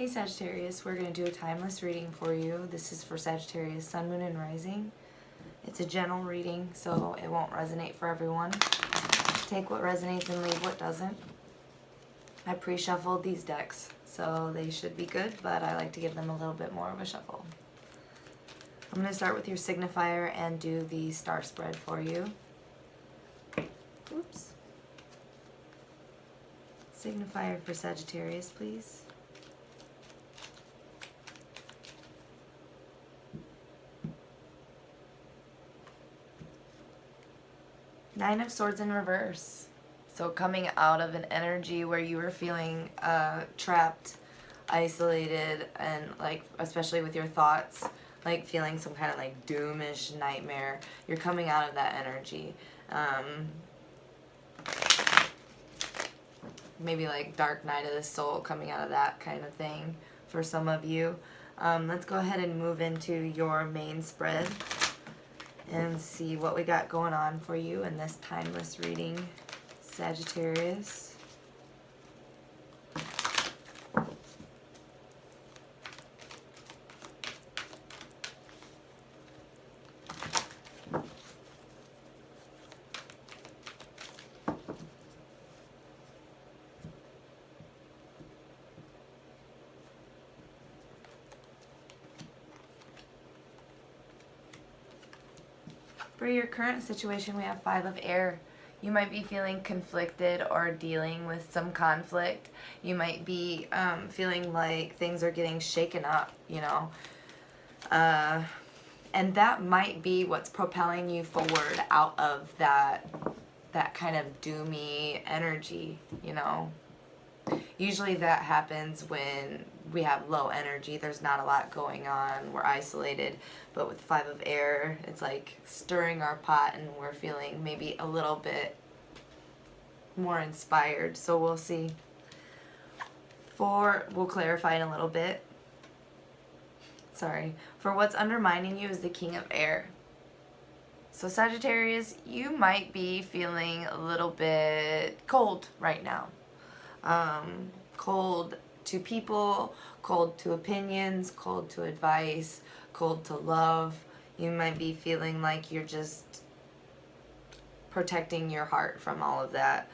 Hey Sagittarius, we're going to do a timeless reading for you. This is for Sagittarius, Sun, Moon, and Rising. It's a general reading, so it won't resonate for everyone. Take what resonates and leave what doesn't. I pre-shuffled these decks, so they should be good, but I like to give them a little bit more of a shuffle. I'm going to start with your signifier and do the star spread for you. Oops. Signifier for Sagittarius, please. Nine of Swords in reverse. So coming out of an energy where you were feeling trapped, isolated, and like, especially with your thoughts, like feeling some kind of like doomish nightmare. You're coming out of that energy. Maybe like dark night of the soul, coming out of that kind of thing for some of you. Let's go ahead and move into your main spread and see what we got going on for you in this timeless reading, Sagittarius. For your current situation, we have Five of Air. You might be feeling conflicted or dealing with some conflict. You might be feeling like things are getting shaken up, you know. And that might be what's propelling you forward out of that kind of doomy energy, you know. Usually that happens when we have low energy. There's not a lot going on. We're isolated. But with Five of Air, it's like stirring our pot and we're feeling maybe a little bit more inspired. So we'll see. We'll clarify in a little bit. Sorry. For what's undermining you is the King of Air. So Sagittarius, you might be feeling a little bit cold right now. Cold to people, cold to opinions, cold to advice, cold to love. You might be feeling like you're just protecting your heart from all of that.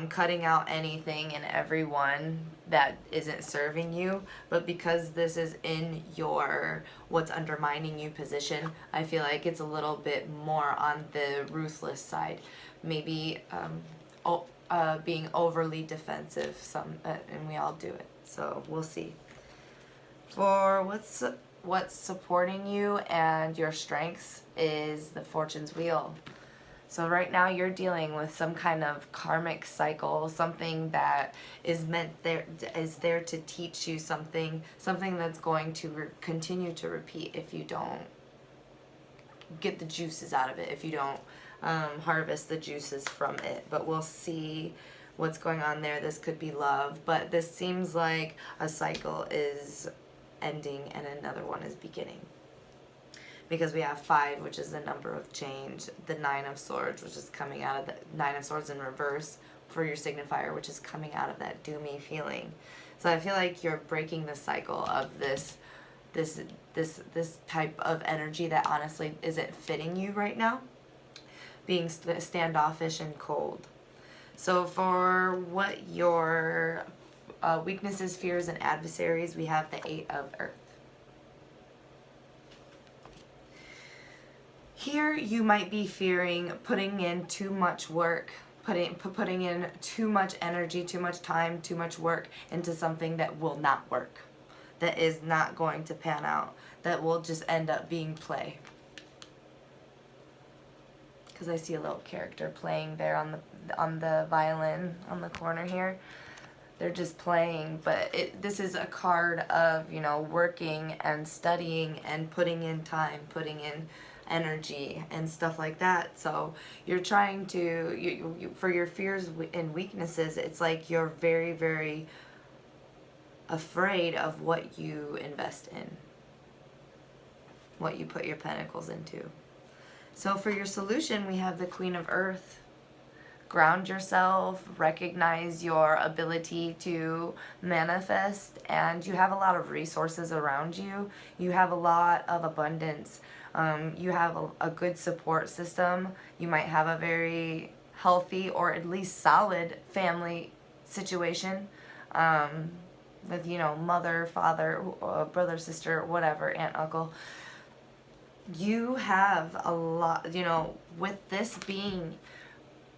Cutting out anything and everyone that isn't serving you. But because this is in your what's undermining you position, I feel like it's a little bit more on the ruthless side. Maybe being overly defensive, and we all do it. So we'll see. For what's supporting you and your strengths is the Fortune's Wheel. So right now you're dealing with some kind of karmic cycle, something that is there to teach you something that's going to continue to repeat if you don't get the juices out of it, if you don't harvest the juices from it. But we'll see what's going on there. This could be love, but this seems like a cycle is ending and another one is beginning. Because we have 5, which is the number of change, the 9 of Swords, which is coming out of the 9 of Swords in reverse for your signifier, which is coming out of that doomy feeling. So I feel like you're breaking the cycle of this type of energy that honestly isn't fitting you right now, being standoffish and cold. So for what your weaknesses, fears, and adversaries, we have the 8 of Earth. Here you might be fearing putting in too much work, putting in too much energy, too much time, too much work into something that will not work, that is not going to pan out, that will just end up being play. Because I see a little character playing there on the violin on the corner here. They're just playing, but this is a card of, you know, working and studying and putting in time, putting in energy and stuff like that. So you're trying to, for your fears and weaknesses, it's like you're very, very afraid of what you invest in, what you put your pentacles into. So for your solution, we have the Queen of Earth ground yourself, recognize your ability to manifest, and you have a lot of resources around you. You have a lot of abundance. You have a good support system. You might have a very healthy or at least solid family situation with, you know, mother, father, brother, sister, whatever, aunt, uncle. You have a lot, you know, with this being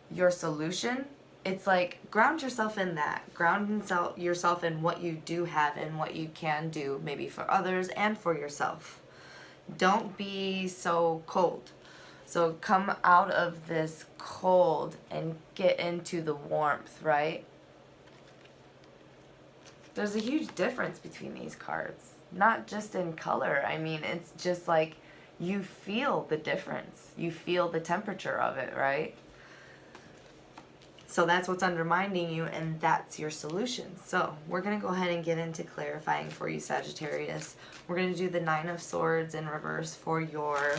your solution, it's like ground yourself in that. Ground yourself in what you do have and what you can do, maybe for others and for yourself. Don't be so cold. So come out of this cold and get into the warmth, right? There's a huge difference between these cards. Not just in color. I mean, it's just like you feel the difference. You feel the temperature of it, right? So that's what's undermining you, and that's your solution. So we're going to go ahead and get into clarifying for you, Sagittarius. We're going to do the Nine of Swords in reverse for your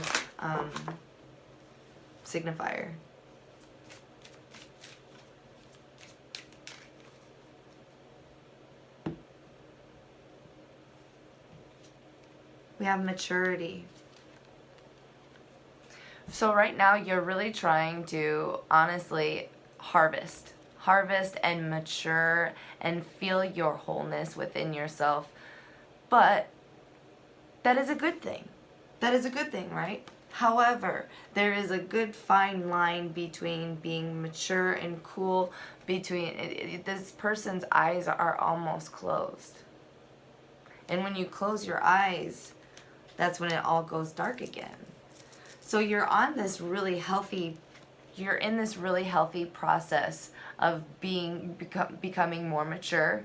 signifier. We have maturity. So right now you're really trying to honestly harvest and mature and feel your wholeness within yourself. But that is a good thing. That is a good thing, right? However, there is a good fine line between being mature and cool. Between this person's eyes are almost closed. And when you close your eyes, that's when it all goes dark again. So you're on this really healthy, you're in this really healthy process of becoming more mature,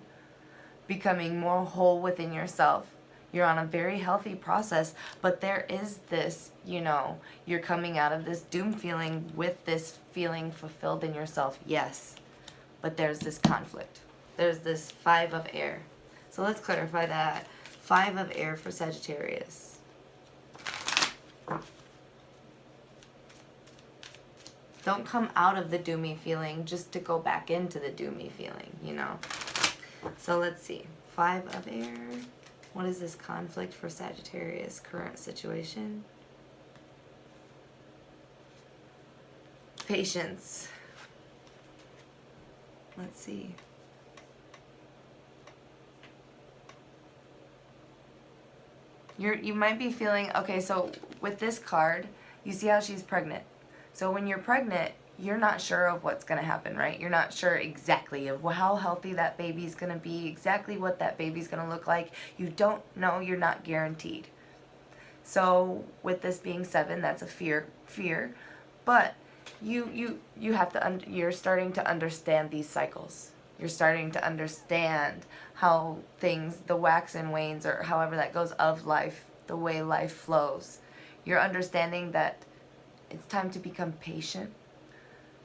becoming more whole within yourself. You're on a very healthy process, but there is this, you know, you're coming out of this doom feeling with this feeling fulfilled in yourself, yes. But there's this conflict. There's this Five of Air. So let's clarify that. Five of Air for Sagittarius. Don't come out of the doomy feeling just to go back into the doomy feeling, you know. So let's see. Five of Air. What is this conflict for Sagittarius? Current situation. Patience. Let's see. You might be feeling, okay, so with this card, you see how she's pregnant. So when you're pregnant, you're not sure of what's going to happen, right? You're not sure exactly of how healthy that baby's going to be, exactly what that baby's going to look like. You don't know, you're not guaranteed. So with this being 7, that's a fear, but you have to you're starting to understand these cycles. You're starting to understand how things, the wax and wanes, or however that goes, of life, the way life flows. You're understanding that it's time to become patient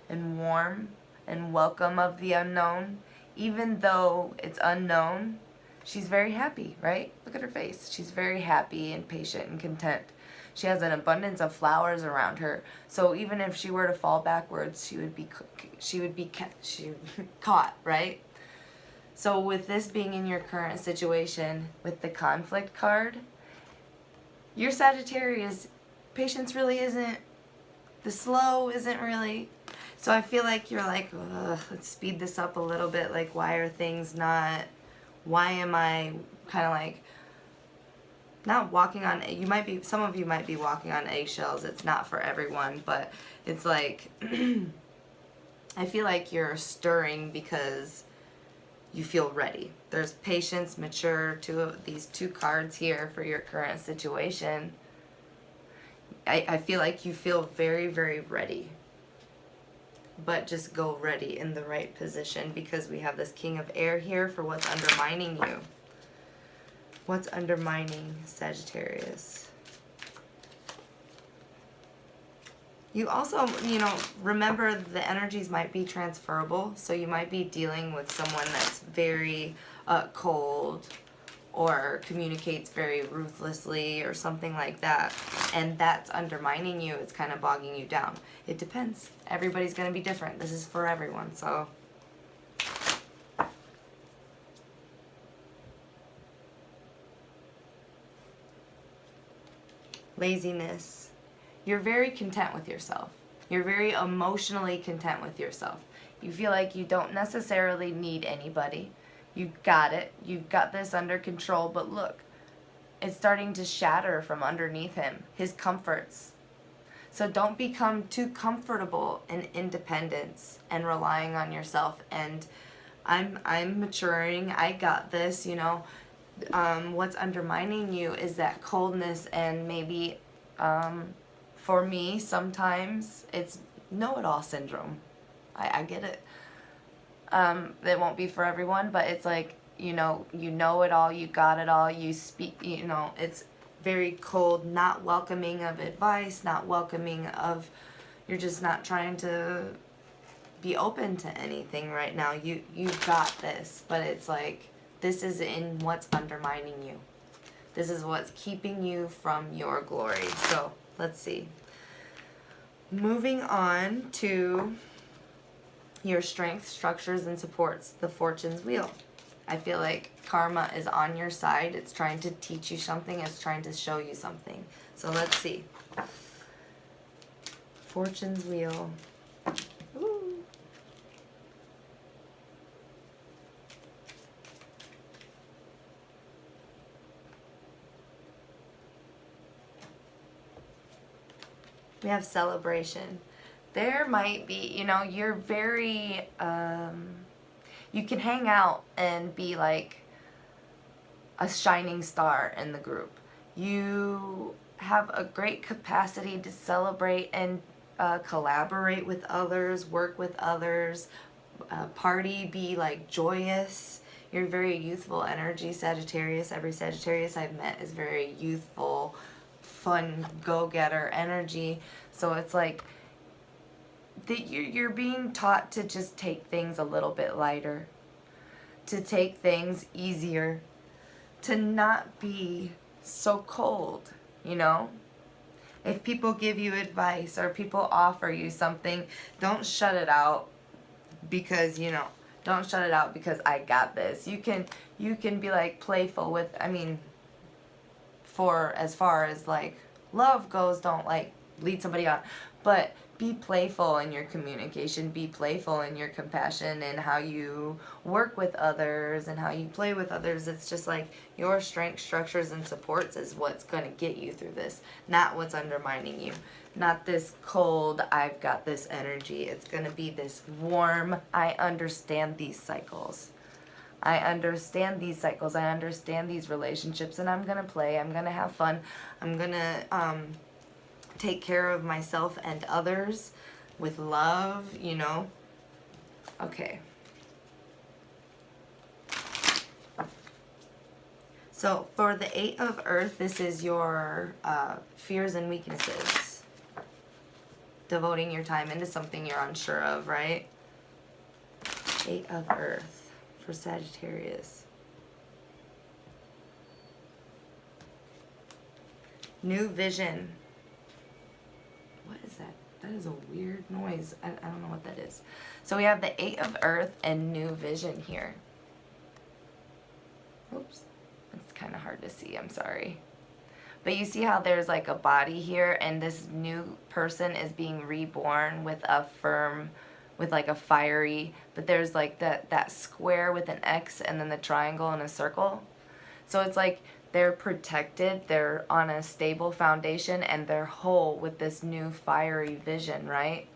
and warm and welcome of the unknown. Even though it's unknown, she's very happy, right? Look at her face. She's very happy and patient and content. She has an abundance of flowers around her. So even if she were to fall backwards, she would be caught, right? So with this being in your current situation with the conflict card, your Sagittarius, patience really isn't, the slow isn't really. So I feel like you're like, let's speed this up a little bit. Like, why are things not, why am I kind of like, not walking on, some of you might be walking on eggshells. It's not for everyone, but it's like, I feel like you're stirring because you feel ready. There's patience, mature, these two cards here for your current situation. I feel like you feel very, very ready. But just go ready in the right position, because we have this King of Air here for what's undermining you. What's undermining Sagittarius? You also, you know, remember the energies might be transferable. So you might be dealing with someone that's very cold or communicates very ruthlessly or something like that, and that's undermining you, it's kind of bogging you down. It depends. Everybody's going to be different. This is for everyone, so. Laziness. You're very content with yourself. You're very emotionally content with yourself. You feel like you don't necessarily need anybody. You've got it. You've got this under control, but look, it's starting to shatter from underneath him, his comforts. So don't become too comfortable in independence and relying on yourself. And I'm maturing. I got this, you know. What's undermining you is that coldness, and maybe for me sometimes it's know-it-all syndrome. I get it. It won't be for everyone, but it's like, you know it all, you got it all, you speak, you know, it's very cold, not welcoming of advice, not welcoming of, you're just not trying to be open to anything right now. You've got this, but it's like, this is in what's undermining you. This is what's keeping you from your glory. So let's see. Moving on to your strengths, structures, and supports, the Fortune's Wheel. I feel like karma is on your side. It's trying to teach you something. It's trying to show you something. So let's see. Fortune's Wheel. Ooh. We have celebration. There might be, you know, you're very, you can hang out and be like a shining star in the group. You have a great capacity to celebrate and collaborate with others, work with others, party, be like joyous. You're very youthful energy, Sagittarius. Every Sagittarius I've met is very youthful, fun, go-getter energy. So it's like that you're being taught to just take things a little bit lighter, to take things easier, to not be so cold, you know? If people give you advice or people offer you something, don't shut it out because, you know, don't shut it out because I got this. You can be like playful with, I mean, for as far as like love goes, don't like lead somebody on, but be playful in your communication, be playful in your compassion and how you work with others and how you play with others. It's just like your strengths, structures, and supports is what's going to get you through this, not what's undermining you. Not this cold, I've got this energy. It's going to be this warm, I understand these cycles. I understand these cycles. I understand these relationships, and I'm going to play. I'm going to have fun. I'm going to take care of myself and others with love, you know. Okay. So for the 8 of Earth, this is your fears and weaknesses. Devoting your time into something you're unsure of, right? 8 of Earth for Sagittarius. New vision. What is that? That is a weird noise. I don't know what that is. So we have the 8 of Earth and new vision here. Oops. It's kind of hard to see. I'm sorry. But you see how there's like a body here, and this new person is being reborn with a firm, with like a fiery, but there's like that square with an X and then the triangle and a circle. So it's like they're protected, they're on a stable foundation, and they're whole with this new fiery vision, right?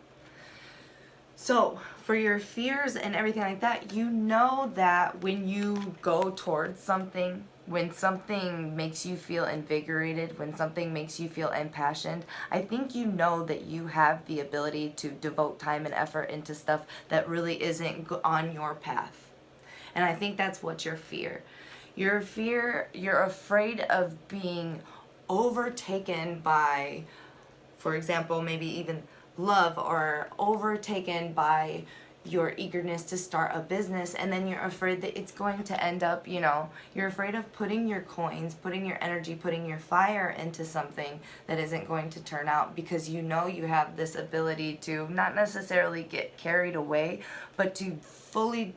So for your fears and everything like that, you know that when you go towards something, when something makes you feel invigorated, when something makes you feel impassioned, I think you know that you have the ability to devote time and effort into stuff that really isn't on your path. And I think that's what your fear. You're afraid of being overtaken by, for example, maybe even love, or overtaken by your eagerness to start a business, and then you're afraid that it's going to end up, you know, you're afraid of putting your coins, putting your energy, putting your fire into something that isn't going to turn out, because you know you have this ability to not necessarily get carried away, but to fully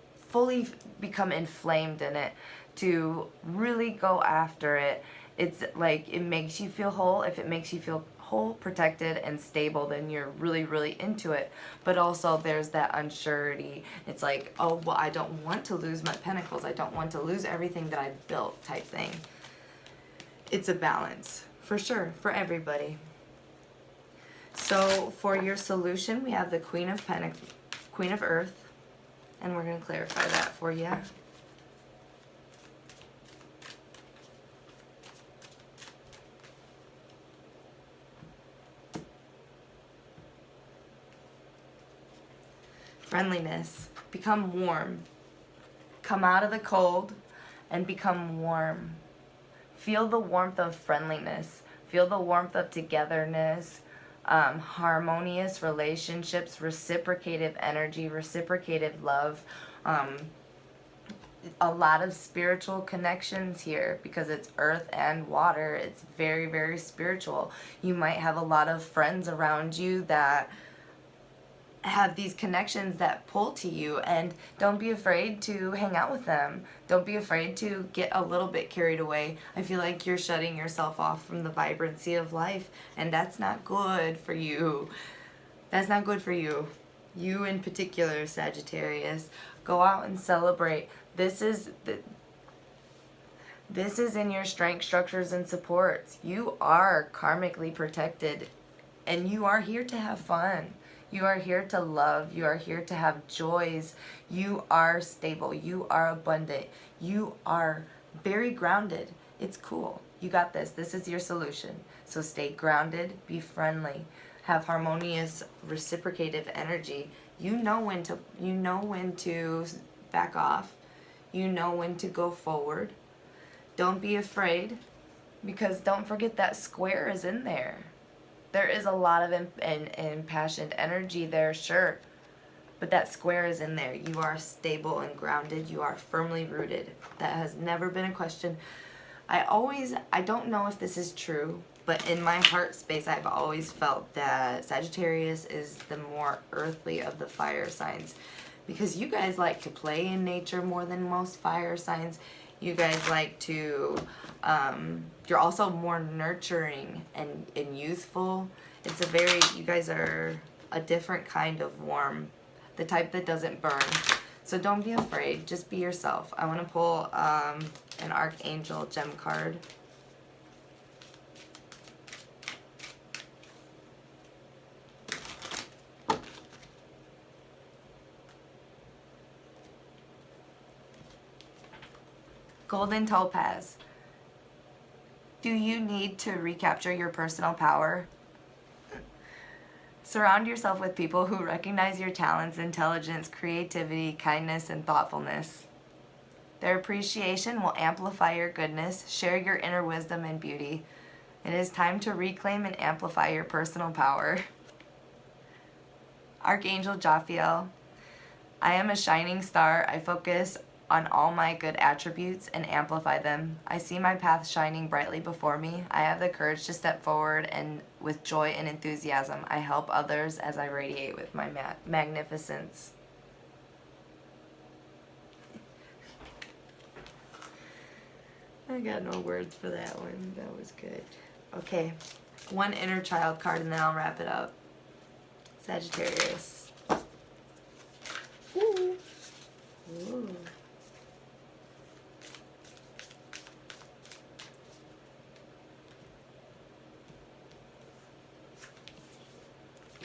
become inflamed in it, to really go after it. It's like, it makes you feel whole. If it makes you feel whole, protected, and stable, then you're really into it. But also there's that unsurety. It's like, oh, well, I don't want to lose my pentacles. I don't want to lose everything that I've built type thing. It's a balance, for sure, for everybody. So for your solution, we have the Queen of Pentacles, Queen of Earth, and we're going to clarify that for you. Friendliness. Become warm. Come out of the cold and become warm. Feel the warmth of friendliness. Feel the warmth of togetherness, harmonious relationships, reciprocative energy, reciprocative love. A lot of spiritual connections here, because it's earth and water. It's very spiritual. You might have a lot of friends around you that have these connections that pull to you, and don't be afraid to hang out with them. Don't be afraid to get a little bit carried away. I feel like you're shutting yourself off from the vibrancy of life, and that's not good for you. That's not good for you. You in particular, Sagittarius. Go out and celebrate. This is in your strength, structures, and supports. You are karmically protected, and you are here to have fun. You are here to love. You are here to have joys. You are stable. You are abundant. You are very grounded. It's cool. You got this. This is your solution. So stay grounded. Be friendly. Have harmonious, reciprocative energy. You know when to back off. You know when to go forward. Don't be afraid, because don't forget that square is in there. There is a lot of impassioned energy there, sure. But that square is in there. You are stable and grounded. You are firmly rooted. That has never been a question. I don't know if this is true, but in my heart space, I've always felt that Sagittarius is the more earthly of the fire signs. Because you guys like to play in nature more than most fire signs. You guys like to, you're also more nurturing and youthful. It's a very, you guys are a different kind of warm, the type that doesn't burn. So don't be afraid, just be yourself. I want to pull an Archangel gem card. Golden Topaz. Do you need to recapture your personal power? Surround yourself with people who recognize your talents, intelligence, creativity, kindness, and thoughtfulness. Their appreciation will amplify your goodness. Share your inner wisdom and beauty. It is time to reclaim and amplify your personal power. Archangel Jophiel. I am a shining star. I focus on all my good attributes and amplify them. I see my path shining brightly before me. I have the courage to step forward, and with joy and enthusiasm, I help others as I radiate with my magnificence. I got no words for that one. That was good. Okay, one inner child card and then I'll wrap it up. Sagittarius. Ooh. Ooh.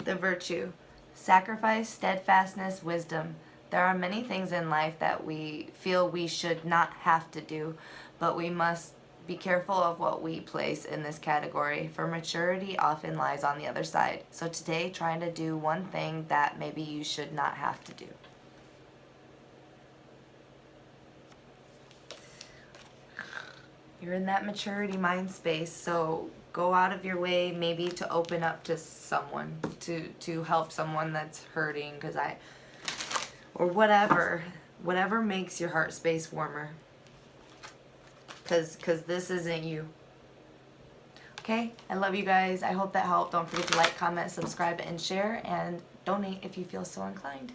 The virtue. Sacrifice, steadfastness, wisdom. There are many things in life that we feel we should not have to do, but we must be careful of what we place in this category, for maturity often lies on the other side. So today, trying to do one thing that maybe you should not have to do. You're in that maturity mind space, so go out of your way maybe to open up to someone, to help someone that's hurting, because or whatever makes your heart space warmer. Because this isn't you. Okay? I love you guys. I hope that helped. Don't forget to like, comment, subscribe, and share. And donate if you feel so inclined.